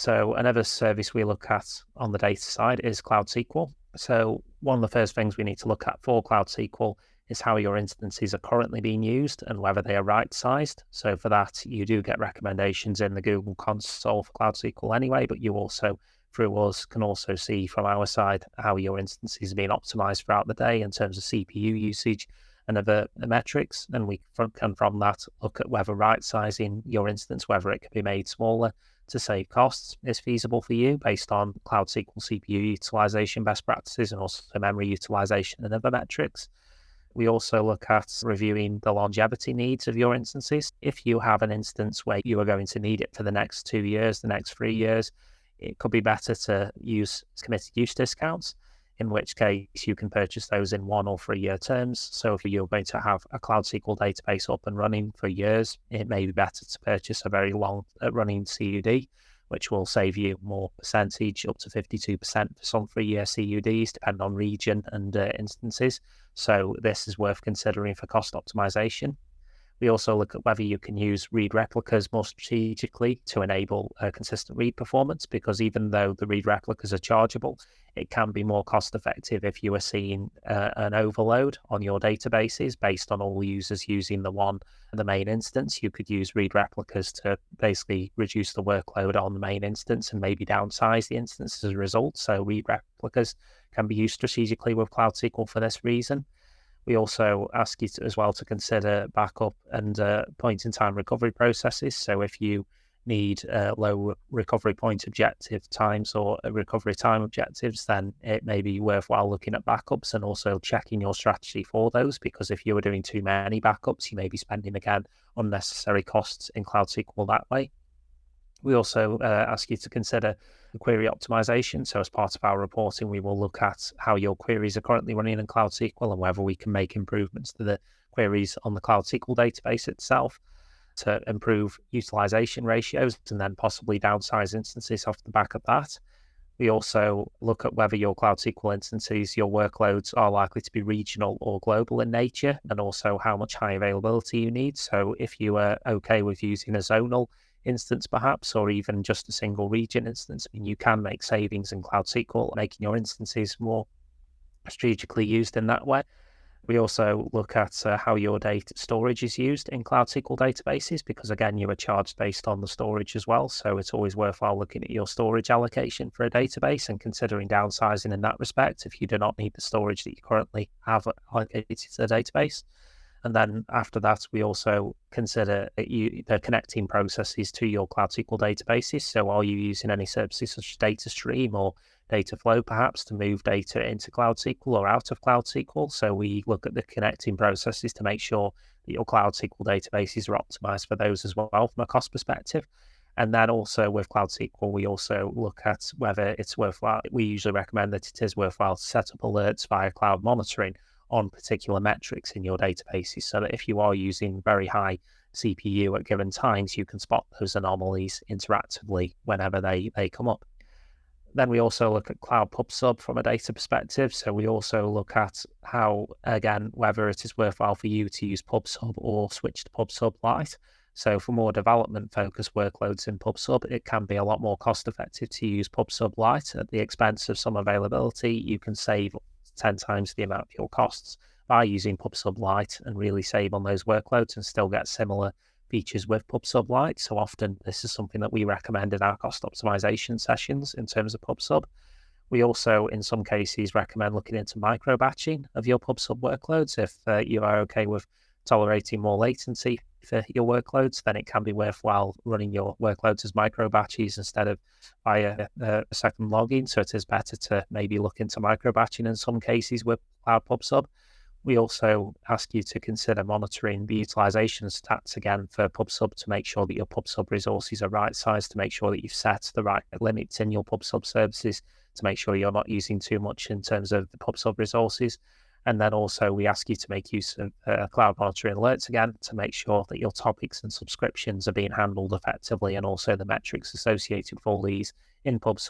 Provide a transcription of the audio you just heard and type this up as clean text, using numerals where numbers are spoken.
So another service we look at on the data side is Cloud SQL. So one of the first things we need to look at for Cloud SQL is how your instances are currently being used and whether they are right-sized. So for that, you do get recommendations in the Google console for Cloud SQL anyway, but you also, through us, can also see from our side how your instances are being optimized throughout the day in terms of CPU usage and other metrics. And we can from that look at whether right-sizing your instance, whether it can be made smaller to save costs, is feasible for you based on Cloud SQL CPU utilization best practices and also memory utilization and other metrics. We also look at reviewing the longevity needs of your instances. If you have an instance where you are going to need it for the next 2 years, the next 3 years, it could be better to use committed use discounts, in which case you can purchase those in 1 or 3 year terms. So if you're going to have a Cloud SQL database up and running for years, it may be better to purchase a very long running CUD, which will save you more percentage, up to 52% for some 3-year CUDs, depending on region and instances. So this is worth considering for cost optimization. We also look at whether you can use read replicas more strategically to enable consistent read performance, because even though the read replicas are chargeable, it can be more cost effective if you are seeing an overload on your databases based on all users using the main instance. You could use read replicas to basically reduce the workload on the main instance and maybe downsize the instance as a result. So read replicas can be used strategically with Cloud SQL for this reason. We also ask you as well to consider backup and point-in-time recovery processes. So if you need low recovery point objective times or recovery time objectives, then it may be worthwhile looking at backups and also checking your strategy for those, because if you are doing too many backups, you may be spending, again, unnecessary costs in Cloud SQL that way. We also ask you to consider query optimization. So as part of our reporting, we will look at how your queries are currently running in Cloud SQL and whether we can make improvements to the queries on the Cloud SQL database itself to improve utilization ratios and then possibly downsize instances off the back of that. We also look at whether your Cloud SQL instances, your workloads are likely to be regional or global in nature, and also how much high availability you need. So if you are okay with using a zonal instance perhaps, or even just a single region instance, I mean, you can make savings in Cloud SQL, making your instances more strategically used in that way. We also look at how your data storage is used in Cloud SQL databases, because again, you are charged based on the storage as well. So it's always worthwhile looking at your storage allocation for a database and considering downsizing in that respect if you do not need the storage that you currently have allocated to the database. And then after that, we also consider the connecting processes to your Cloud SQL databases. So are you using any services such as DataStream or Dataflow perhaps to move data into Cloud SQL or out of Cloud SQL? So we look at the connecting processes to make sure that your Cloud SQL databases are optimized for those as well from a cost perspective. And then also with Cloud SQL, we also look at whether it's worthwhile. We usually recommend that it is worthwhile to set up alerts via cloud monitoring on particular metrics in your databases, so that if you are using very high CPU at given times, you can spot those anomalies interactively whenever they come up. Then we also look at Cloud PubSub from a data perspective. So we also look at how, again, whether it is worthwhile for you to use PubSub or switch to PubSub Lite. So for more development-focused workloads in PubSub, it can be a lot more cost-effective to use PubSub Lite. At the expense of some availability, you can save 10 times the amount of your costs by using PubSub Lite and really save on those workloads and still get similar features with PubSub Lite. So often this is something that we recommend in our cost optimization sessions in terms of PubSub. We also, in some cases, recommend looking into micro batching of your PubSub workloads. If you are okay with tolerating more latency for your workloads, then it can be worthwhile running your workloads as micro batches instead of via a second login. So it is better to maybe look into micro batching in some cases with Cloud PubSub. We also ask you to consider monitoring the utilization stats again for PubSub to make sure that your PubSub resources are right sized, to make sure that you've set the right limits in your PubSub services, to make sure you're not using too much in terms of the PubSub resources. And then also we ask you to make use of cloud monitoring alerts again to make sure that your topics and subscriptions are being handled effectively, and also the metrics associated with all these in PubSub